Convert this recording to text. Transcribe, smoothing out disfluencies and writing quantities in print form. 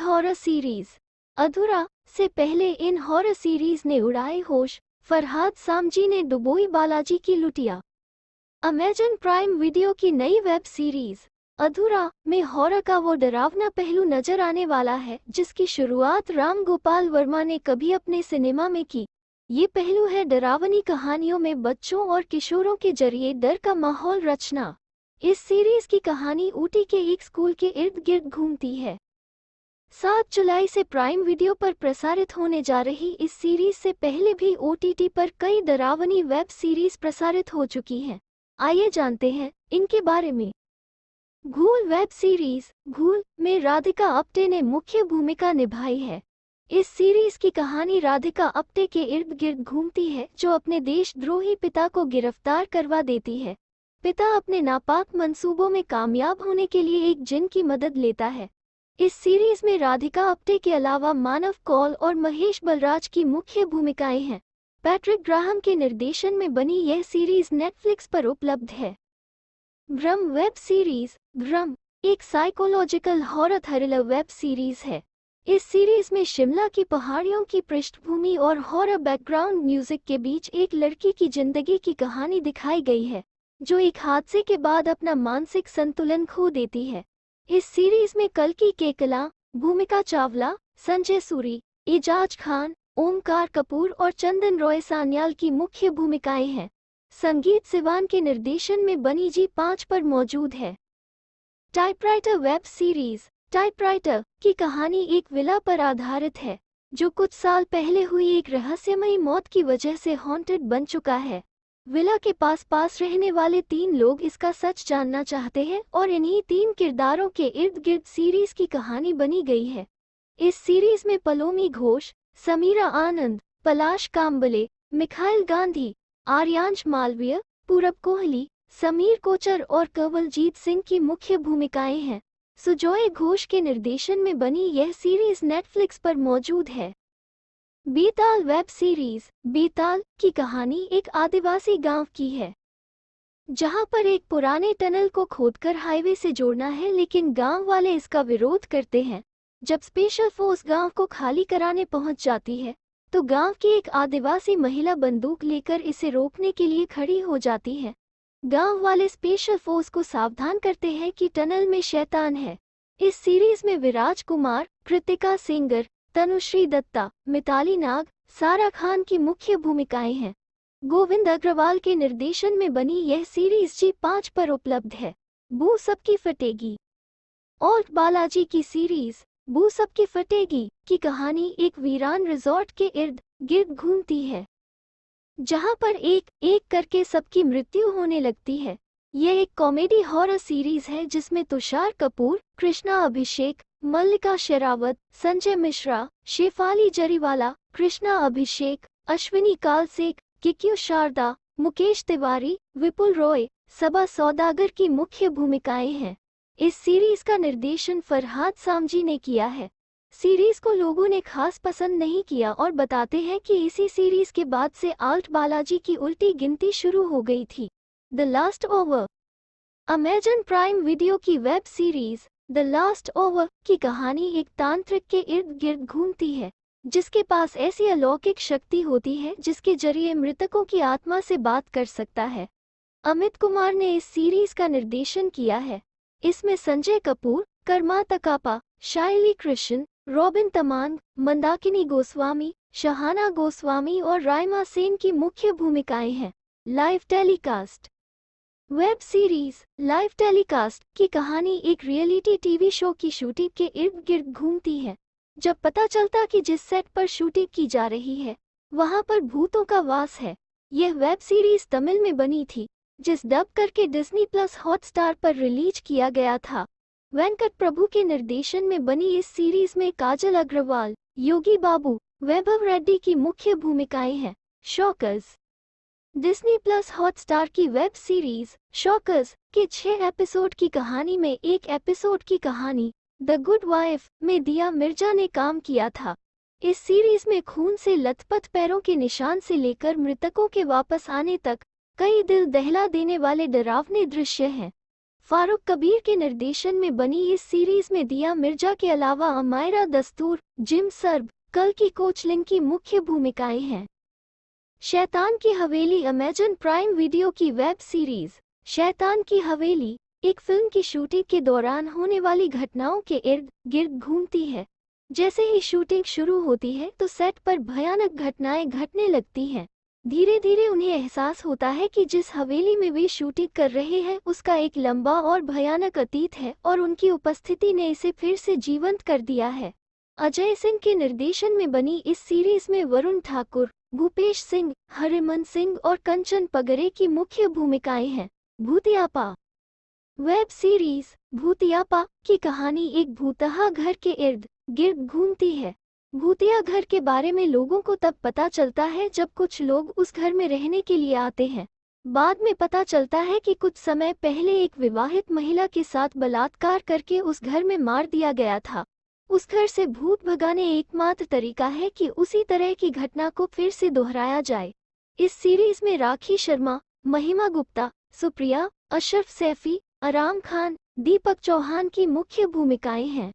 Horror series अधूरा से पहले इन हॉरर सीरीज ने उड़ाए होश। फरहाद सामजी ने डुबोई बालाजी की लुटिया। अमेजन प्राइम वीडियो की नई वेब सीरीज अधूरा में हॉरर का वो डरावना पहलू नजर आने वाला है जिसकी शुरुआत राम गोपाल वर्मा ने कभी अपने सिनेमा में की। ये पहलू है डरावनी कहानियों में बच्चों और किशोरों के जरिए डर का माहौल रचना। इस सीरीज की कहानी ऊटी के एक स्कूल के इर्द गिर्द घूमती है। 7 जुलाई से प्राइम वीडियो पर प्रसारित होने जा रही इस सीरीज से पहले भी ओटीटी पर कई डरावनी वेब सीरीज प्रसारित हो चुकी हैं। आइए जानते हैं इनके बारे में। घूल वेब सीरीज घूल में राधिका आप्टे ने मुख्य भूमिका निभाई है। इस सीरीज की कहानी राधिका आप्टे के इर्द गिर्द घूमती है जो अपने देशद्रोही पिता को गिरफ्तार करवा देती है। पिता अपने नापाक मंसूबों में कामयाब होने के लिए एक जिन की मदद लेता है। इस सीरीज में राधिका आप्टे के अलावा मानव कौल और महेश बलराज की मुख्य भूमिकाएं हैं। पैट्रिक ग्राहम के निर्देशन में बनी यह सीरीज नेटफ्लिक्स पर उपलब्ध है। भ्रम वेब सीरीज भ्रम एक psychological horror thriller web series है। इस सीरीज में शिमला की पहाड़ियों की पृष्ठभूमि और हॉरर बैकग्राउंड म्यूजिक के बीच एक लड़की की जिंदगी की कहानी दिखाई गई है जो एक हादसे के बाद अपना मानसिक संतुलन खो देती है। इस सीरीज में कल्की केकला, भूमिका चावला, संजय सूरी, एजाज खान, ओमकार कपूर और चंदन रॉय सान्याल की मुख्य भूमिकाएं हैं। संगीत सिवान के निर्देशन में बनी जी5 पर मौजूद है। टाइपराइटर वेब सीरीज टाइपराइटर की कहानी एक विला पर आधारित है जो कुछ साल पहले हुई एक रहस्यमयी मौत की वजह से हॉन्टेड बन चुका है। विला के पास रहने वाले 3 लोग इसका सच जानना चाहते हैं और इन्हीं 3 किरदारों के इर्द गिर्द सीरीज की कहानी बनी गई है। इस सीरीज में पलोमी घोष, समीरा आनंद, पलाश काम्बले, मिखाइल गांधी, आर्यांश मालवीय, पूरब कोहली, समीर कोचर और कंवलजीत सिंह की मुख्य भूमिकाएं हैं। सुजॉय घोष के निर्देशन में बनी यह सीरीज नेटफ्लिक्स पर मौजूद है। बेताल वेब सीरीज बेताल की कहानी एक आदिवासी गांव की है जहां पर एक पुराने टनल को खोदकर हाईवे से जोड़ना है, लेकिन गांव वाले इसका विरोध करते हैं। जब स्पेशल फोर्स गांव को खाली कराने पहुंच जाती है तो गांव की एक आदिवासी महिला बंदूक लेकर इसे रोकने के लिए खड़ी हो जाती है। गांव वाले स्पेशल फोर्स को सावधान करते हैं कि टनल में शैतान है। इस सीरीज में विराज कुमार, कृतिका सेंगर, तनुश्री दत्ता, मिताली नाग, सारा खान की मुख्य भूमिकाएं हैं। गोविंद अग्रवाल के निर्देशन में बनी यह सीरीज जी5 पर उपलब्ध है। बू सबकी फटेगी ऑल्ट बालाजी की सीरीज बू सबकी फटेगी की कहानी एक वीरान रिजॉर्ट के इर्द गिर्द घूमती है जहां पर एक एक करके सबकी मृत्यु होने लगती है। यह एक कॉमेडी हॉरर सीरीज है जिसमें तुषार कपूर, कृष्णा अभिषेक, मल्लिका शेरावत, संजय मिश्रा, शेफाली जरीवाला, कृष्णा अभिषेक, अश्विनी कालसेक, किक्यू शारदा, मुकेश तिवारी, विपुल रॉय, सबा सौदागर की मुख्य भूमिकाएं हैं। इस सीरीज का निर्देशन फरहाद सामजी ने किया है। सीरीज को लोगों ने खास पसंद नहीं किया और बताते हैं कि इसी सीरीज के बाद से आल्ट बालाजी की उल्टी गिनती शुरू हो गई थी। The last over Amazon Prime Video की web series the last over की कहानी एक तांत्रिक के इर्द गिर्द घूमती है जिसके पास ऐसी अलौकिक शक्ति होती है जिसके जरिए मृतकों की आत्मा से बात कर सकता है। अमित कुमार ने इस सीरीज का निर्देशन किया है। इसमें संजय कपूर, कर्मा तकापा, शाइली कृष्ण, रॉबिन तमांग, मंदाकिनी गोस्वामी, शहाना गोस्वामी और राइमा सेन की मुख्य भूमिकाएं हैं। Live telecast web series live telecast की कहानी एक रियलिटी टीवी शो की शूटिंग के इर्द गिर्द घूमती है। जब पता चलता कि जिस सेट पर शूटिंग की जा रही है वहां पर भूतों का वास है। यह वेब सीरीज तमिल में बनी थी जिस डब करके डिज्नी प्लस हॉटस्टार पर रिलीज किया गया था। वेंकट प्रभु के निर्देशन में बनी इस सीरीज में काजल अग्रवाल, योगी बाबू, वैभव रेड्डी की मुख्य भूमिकाएं हैं। शॉकर्स डिज्नी प्लस हॉटस्टार की वेब सीरीज शॉकर्स के 6 एपिसोड की कहानी में एक एपिसोड की कहानी द गुड वाइफ में दिया मिर्जा ने काम किया था। इस सीरीज में खून से लथपथ पैरों के निशान से लेकर मृतकों के वापस आने तक कई दिल दहला देने वाले डरावने दृश्य हैं। फारूक कबीर के निर्देशन में बनी इस सीरीज में दिया मिर्जा के अलावा अमायरा दस्तूर, जिम सर्ब, कल्कि कोचलिन की मुख्य भूमिकाएं हैं। शैतान की हवेली अमेजन प्राइम वीडियो की वेब सीरीज। शैतान की हवेली एक फिल्म की शूटिंग के दौरान होने वाली घटनाओं के इर्द गिर्द घूमती है। जैसे ही शूटिंग शुरू होती है तो सेट पर भयानक घटनाएं घटने लगती हैं। धीरे धीरे उन्हें एहसास होता है कि जिस हवेली में वे शूटिंग कर रहे हैं उसका एक लंबा और भयानक अतीत है और उनकी उपस्थिति ने इसे फिर से जीवंत कर दिया है। अजय सिंह के निर्देशन में बनी इस सीरीज में वरुण ठाकुर, भूपेश सिंह, हरिमन सिंह और कंचन पगरे की मुख्य भूमिकाएं हैं। भूतियापा वेब सीरीज। भूतियापा की कहानी एक भूतहा घर के इर्द गिर्द घूमती है। भूतिया घर के बारे में लोगों को तब पता चलता है जब कुछ लोग उस घर में रहने के लिए आते हैं। बाद में पता चलता है कि कुछ समय पहले एक विवाहित महिला के साथ बलात्कार करके उस घर में मार दिया गया था। उस घर से भूत भगाने एकमात्र तरीका है कि उसी तरह की घटना को फिर से दोहराया जाए। इस सीरीज में राखी शर्मा, महिमा गुप्ता, सुप्रिया, अशरफ सैफी, आराम खान, दीपक चौहान की मुख्य भूमिकाएं हैं।